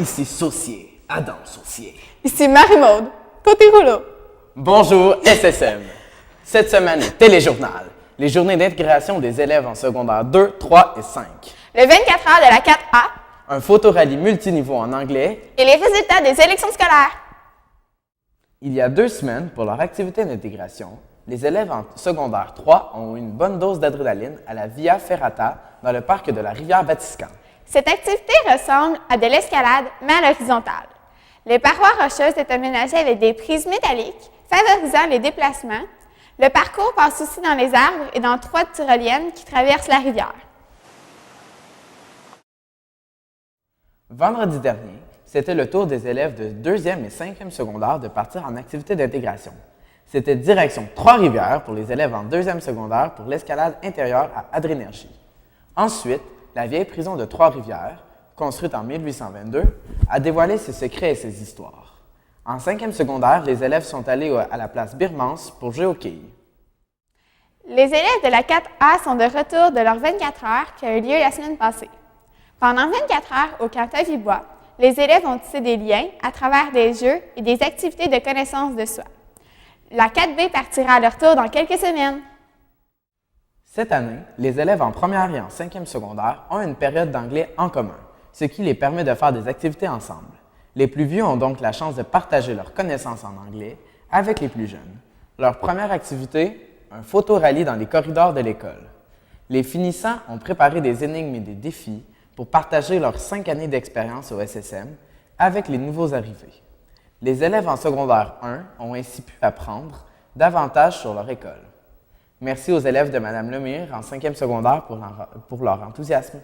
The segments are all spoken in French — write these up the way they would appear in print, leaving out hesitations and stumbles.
Ici Saucier, Adam Saucier. Ici Marie-Maude, côté rouleau. Bonjour SSM. Cette semaine, téléjournal. Les journées d'intégration des élèves en secondaire 2, 3 et 5. Le 24 heures de la 4A. Un photorallye multiniveau en anglais. Et les résultats des élections scolaires. Il y a 2 semaines, pour leur activité d'intégration, les élèves en secondaire 3 ont eu une bonne dose d'adrénaline à la Via Ferrata dans le parc de la rivière Batiscan. Cette activité ressemble à de l'escalade, mais à l'horizontale. Les parois rocheuses étaient aménagées avec des prises métalliques, favorisant les déplacements. Le parcours passe aussi dans les arbres et dans 3 tyroliennes qui traversent la rivière. Vendredi dernier, c'était le tour des élèves de 2e et 5e secondaire de partir en activité d'intégration. C'était direction Trois-Rivières pour les élèves en 2e secondaire pour l'escalade intérieure à Adrénergie. Ensuite, la vieille prison de Trois-Rivières, construite en 1822, a dévoilé ses secrets et ses histoires. En 5e secondaire, les élèves sont allés à la place Birmance pour jouer aux quilles. Les élèves de la 4A sont de retour de leur 24 heures qui a eu lieu la semaine passée. Pendant 24 heures au camp Tavibois, les élèves ont tissé des liens à travers des jeux et des activités de connaissance de soi. La 4B partira à leur tour dans quelques semaines. Cette année, les élèves en première et en 5e secondaire ont une période d'anglais en commun, ce qui les permet de faire des activités ensemble. Les plus vieux ont donc la chance de partager leurs connaissances en anglais avec les plus jeunes. Leur première activité, un photorallye dans les corridors de l'école. Les finissants ont préparé des énigmes et des défis pour partager leurs 5 années d'expérience au SSM avec les nouveaux arrivés. Les élèves en secondaire 1 ont ainsi pu apprendre davantage sur leur école. Merci aux élèves de Mme Lemire en 5e secondaire pour leur enthousiasme.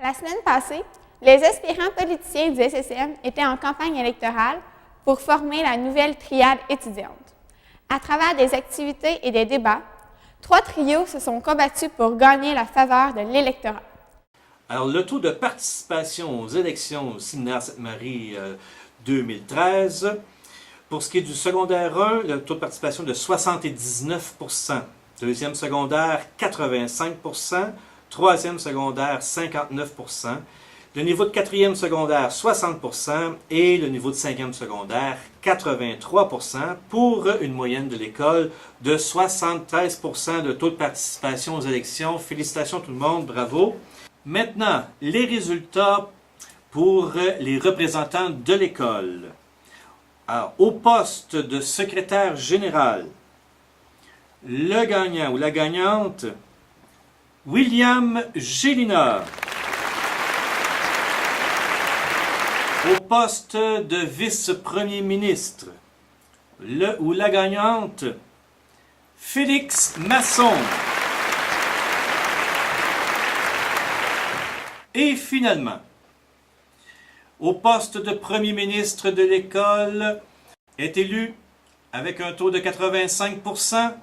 La semaine passée, les aspirants politiciens du SSM étaient en campagne électorale pour former la nouvelle triade étudiante. À travers des activités et des débats, 3 trios se sont combattus pour gagner la faveur de l'électorat. Alors, le taux de participation aux élections au séminaire Sainte-Marie 2013, pour ce qui est du secondaire 1, le taux de participation de 79 %, deuxième secondaire 85 %, troisième secondaire 59 %, le niveau de quatrième secondaire 60 % et le niveau de cinquième secondaire 83 % pour une moyenne de l'école de 73 % de taux de participation aux élections. Félicitations tout le monde, bravo! Maintenant, les résultats pour les représentants de l'école. Alors, au poste de secrétaire général, le gagnant ou la gagnante, William Gélina. Au poste de vice-premier ministre, le ou la gagnante, Félix Masson. Et finalement, au poste de premier ministre de l'école est élu, avec un taux de 85 %,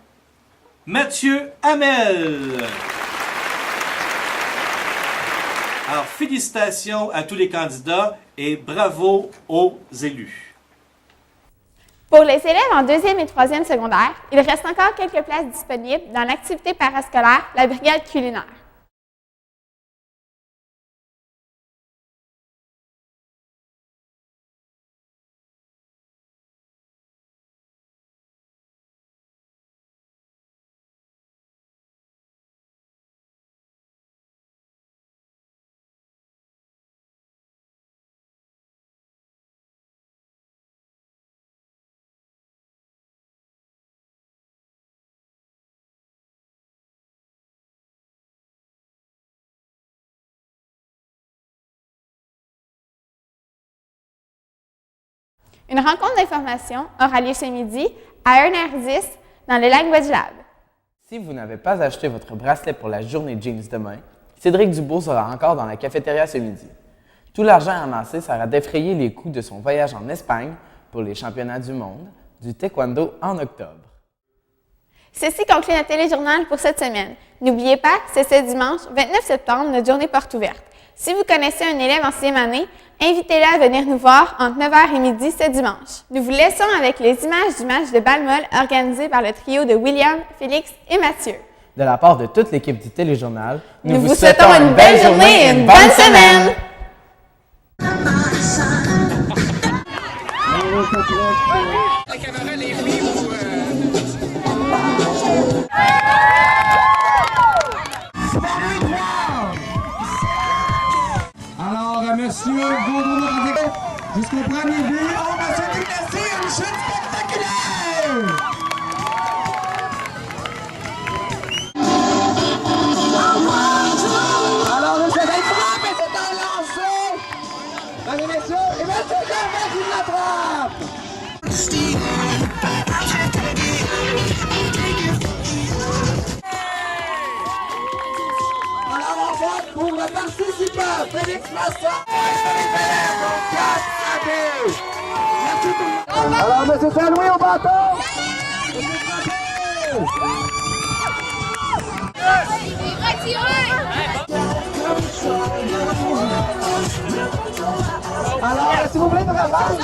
Mathieu Hamel. Alors, félicitations à tous les candidats et bravo aux élus. Pour les élèves en 2e et 3e secondaire, il reste encore quelques places disponibles dans l'activité parascolaire La Brigade culinaire. Une rencontre d'information aura lieu ce midi à 1h10 dans le Language Lab. Si vous n'avez pas acheté votre bracelet pour la journée jeans demain, Cédric Dubois sera encore dans la cafétéria ce midi. Tout l'argent amassé sera d'effrayer les coûts de son voyage en Espagne pour les championnats du monde du taekwondo en octobre. Ceci conclut notre téléjournal pour cette semaine. N'oubliez pas que c'est ce dimanche 29 septembre notre journée porte ouverte. Si vous connaissez un élève en 6e année, invitez-le à venir nous voir entre 9h et midi ce dimanche. Nous vous laissons avec les images du match de balle molle organisé par le trio de William, Félix et Mathieu. De la part de toute l'équipe du téléjournal, nous vous souhaitons une belle journée et une bonne semaine! La caméra, les filles, ou... Alors, monsieur Gaudreau, jusqu'au premier but, on va se déplacer une chute spectaculaire! Alors, le soleil frappe et c'est un lancer! Mesdames et messieurs, et monsieur Gervais qui l'attrape! Alors, on vote pour le participant, Félix Masson! Alors, monsieur Saint-Louis au bâton! Alors, s'il vous plaît, de la balle!